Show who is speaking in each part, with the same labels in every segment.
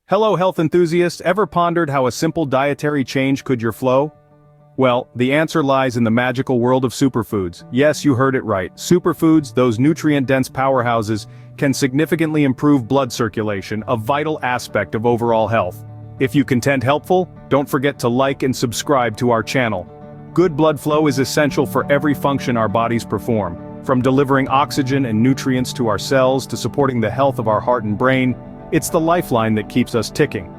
Speaker 1: Hello health enthusiasts, ever pondered how a simple dietary change could your flow? Well, the answer lies in the magical world of superfoods. Yes, you heard it right. Superfoods, those nutrient-dense powerhouses, can significantly improve blood circulation, a vital aspect of overall health. If you content helpful, don't forget to like and subscribe to our channel. Good blood flow is essential for every function our bodies perform. From delivering oxygen and nutrients to our cells to supporting the health of our heart and brain, it's the lifeline that keeps us ticking.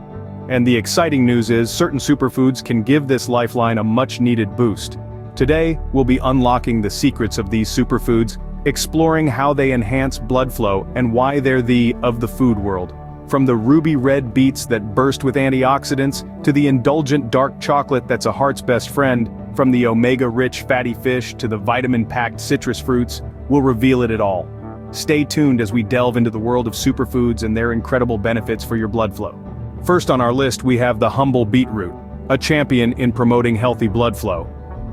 Speaker 1: And the exciting news is, certain superfoods can give this lifeline a much-needed boost. Today, we'll be unlocking the secrets of these superfoods, exploring how they enhance blood flow and why they're of the food world. From the ruby red beets that burst with antioxidants, to the indulgent dark chocolate that's a heart's best friend, from the omega-rich fatty fish to the vitamin-packed citrus fruits, we'll reveal it all. Stay tuned as we delve into the world of superfoods and their incredible benefits for your blood flow. First on our list we have the humble beetroot, a champion in promoting healthy blood flow.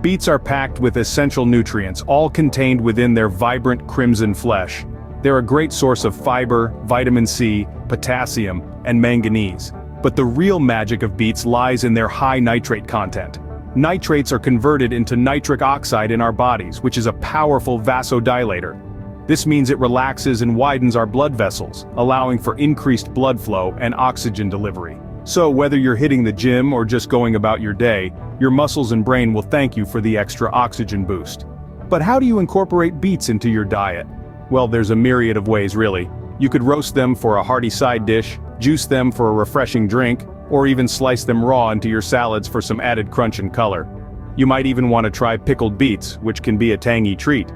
Speaker 1: Beets are packed with essential nutrients, all contained within their vibrant crimson flesh. They're a great source of fiber, vitamin C, potassium, and manganese. But the real magic of beets lies in their high nitrate content. Nitrates are converted into nitric oxide in our bodies, which is a powerful vasodilator. This means it relaxes and widens our blood vessels, allowing for increased blood flow and oxygen delivery. So whether you're hitting the gym or just going about your day, your muscles and brain will thank you for the extra oxygen boost. But how do you incorporate beets into your diet? Well, there's a myriad of ways really. You could roast them for a hearty side dish, juice them for a refreshing drink, or even slice them raw into your salads for some added crunch and color. You might even want to try pickled beets, which can be a tangy treat.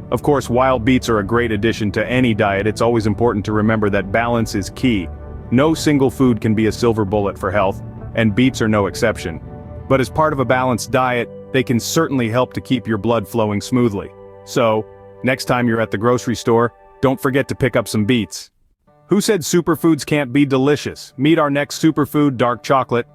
Speaker 1: Of course, wild beets are a great addition to any diet. It's always important to remember that balance is key. No single food can be a silver bullet for health, and beets are no exception. But as part of a balanced diet, they can certainly help to keep your blood flowing smoothly. So, next time you're at the grocery store, don't forget to pick up some beets. Who said superfoods can't be delicious? Meet our next superfood, dark chocolate.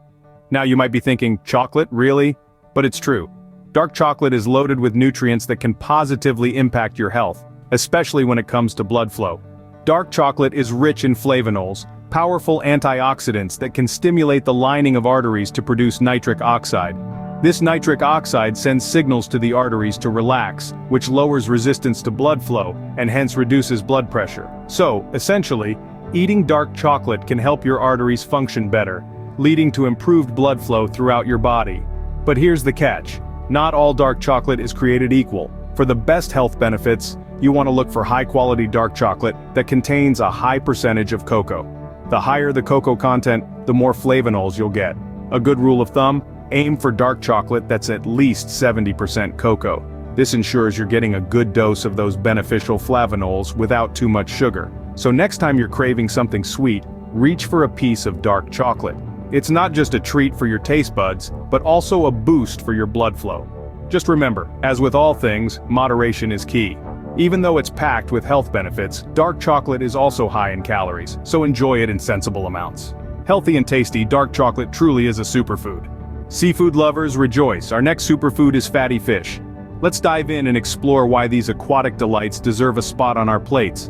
Speaker 1: Now you might be thinking, chocolate, really? But it's true. Dark chocolate is loaded with nutrients that can positively impact your health, especially when it comes to blood flow. Dark chocolate is rich in flavonols, powerful antioxidants that can stimulate the lining of arteries to produce nitric oxide. This nitric oxide sends signals to the arteries to relax, which lowers resistance to blood flow, and hence reduces blood pressure. So, essentially, eating dark chocolate can help your arteries function better, leading to improved blood flow throughout your body. But here's the catch. Not all dark chocolate is created equal. For the best health benefits, you want to look for high-quality dark chocolate that contains a high percentage of cocoa. The higher the cocoa content, the more flavonols you'll get. A good rule of thumb, aim for dark chocolate that's at least 70% cocoa. This ensures you're getting a good dose of those beneficial flavonols without too much sugar. So next time you're craving something sweet, reach for a piece of dark chocolate. It's not just a treat for your taste buds, but also a boost for your blood flow. Just remember, as with all things, moderation is key. Even though it's packed with health benefits, dark chocolate is also high in calories, so enjoy it in sensible amounts. Healthy and tasty, dark chocolate truly is a superfood. Seafood lovers, rejoice! Our next superfood is fatty fish. Let's dive in and explore why these aquatic delights deserve a spot on our plates.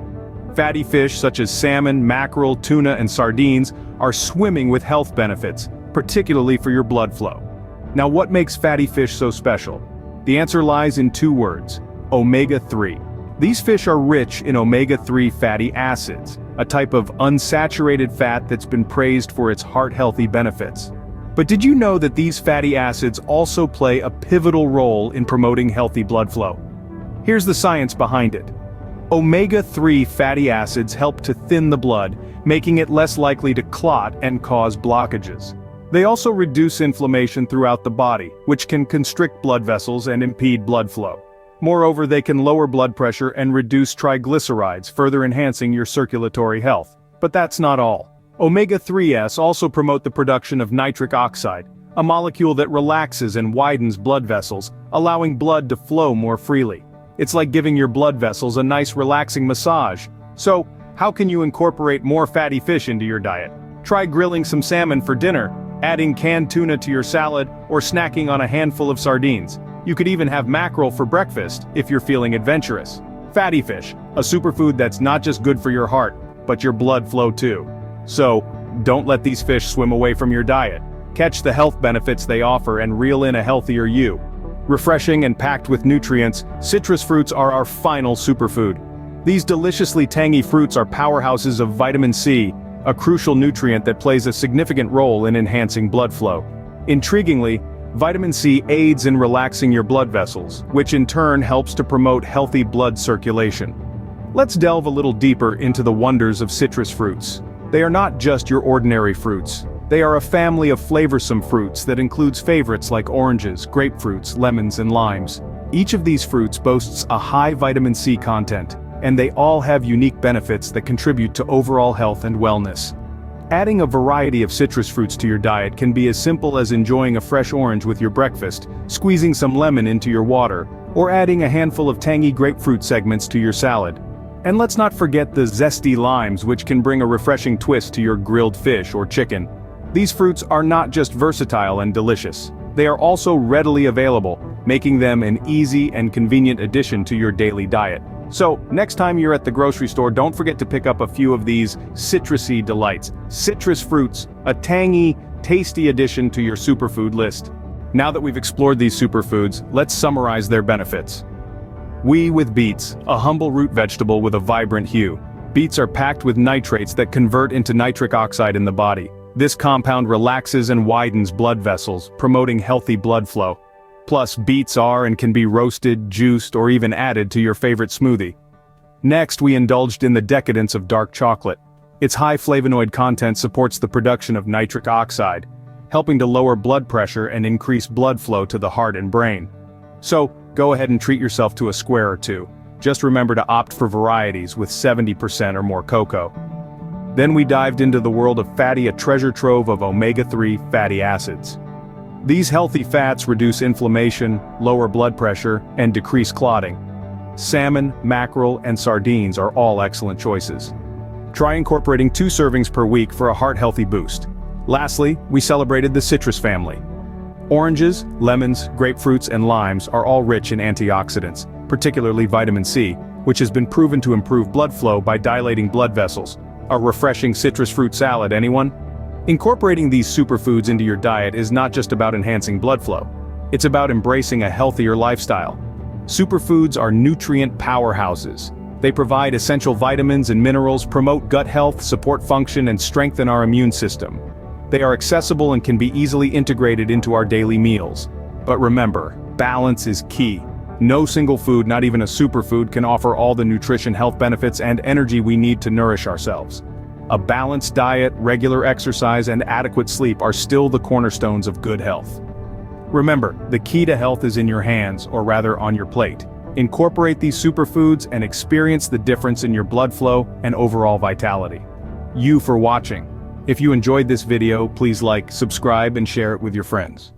Speaker 1: Fatty fish such as salmon, mackerel, tuna, and sardines are swimming with health benefits, particularly for your blood flow. Now, what makes fatty fish so special? The answer lies in two words: omega-3. These fish are rich in omega-3 fatty acids, a type of unsaturated fat that's been praised for its heart-healthy benefits. But did you know that these fatty acids also play a pivotal role in promoting healthy blood flow? Here's the science behind it. Omega-3 fatty acids help to thin the blood, making it less likely to clot and cause blockages. They also reduce inflammation throughout the body, which can constrict blood vessels and impede blood flow. Moreover, they can lower blood pressure and reduce triglycerides, further enhancing your circulatory health. But that's not all. Omega-3s also promote the production of nitric oxide, a molecule that relaxes and widens blood vessels, allowing blood to flow more freely. It's like giving your blood vessels a nice relaxing massage. So, how can you incorporate more fatty fish into your diet? Try grilling some salmon for dinner, adding canned tuna to your salad, or snacking on a handful of sardines. You could even have mackerel for breakfast if you're feeling adventurous. Fatty fish, a superfood that's not just good for your heart, but your blood flow too. So, don't let these fish swim away from your diet. Catch the health benefits they offer and reel in a healthier you. Refreshing and packed with nutrients, citrus fruits are our final superfood. These deliciously tangy fruits are powerhouses of vitamin C, a crucial nutrient that plays a significant role in enhancing blood flow. Intriguingly, vitamin C aids in relaxing your blood vessels, which in turn helps to promote healthy blood circulation. Let's delve a little deeper into the wonders of citrus fruits. They are not just your ordinary fruits. They are a family of flavorsome fruits that includes favorites like oranges, grapefruits, lemons, and limes. Each of these fruits boasts a high vitamin C content, and they all have unique benefits that contribute to overall health and wellness. Adding a variety of citrus fruits to your diet can be as simple as enjoying a fresh orange with your breakfast, squeezing some lemon into your water, or adding a handful of tangy grapefruit segments to your salad. And let's not forget the zesty limes, which can bring a refreshing twist to your grilled fish or chicken. These fruits are not just versatile and delicious, they are also readily available, making them an easy and convenient addition to your daily diet. So, next time you're at the grocery store, don't forget to pick up a few of these citrusy delights. Citrus fruits, a tangy, tasty addition to your superfood list. Now that we've explored these superfoods, let's summarize their benefits. With beets, a humble root vegetable with a vibrant hue. Beets are packed with nitrates that convert into nitric oxide in the body. This compound relaxes and widens blood vessels, promoting healthy blood flow. Plus, beets are and can be roasted, juiced, or even added to your favorite smoothie. Next, we indulged in the decadence of dark chocolate. Its high flavonoid content supports the production of nitric oxide, helping to lower blood pressure and increase blood flow to the heart and brain. So, go ahead and treat yourself to a square or two. Just remember to opt for varieties with 70% or more cocoa. Then we dived into the world of fatty, a treasure trove of omega-3 fatty acids. These healthy fats reduce inflammation, lower blood pressure, and decrease clotting. Salmon, mackerel, and sardines are all excellent choices. Try incorporating 2 servings per week for a heart-healthy boost. Lastly, we celebrated the citrus family. Oranges, lemons, grapefruits, and limes are all rich in antioxidants, particularly vitamin C, which has been proven to improve blood flow by dilating blood vessels. A refreshing citrus fruit salad, anyone? Incorporating these superfoods into your diet is not just about enhancing blood flow. It's about embracing a healthier lifestyle. Superfoods are nutrient powerhouses. They provide essential vitamins and minerals, promote gut health, support function, and strengthen our immune system. They are accessible and can be easily integrated into our daily meals. But remember, balance is key. No single food, not even a superfood, can offer all the nutrition, health benefits, and energy we need to nourish ourselves. A balanced diet, regular exercise, and adequate sleep are still the cornerstones of good health. Remember, the key to health is in your hands, or rather on your plate. Incorporate these superfoods and experience the difference in your blood flow and overall vitality. You for watching. If you enjoyed this video, please like, subscribe, and share it with your friends.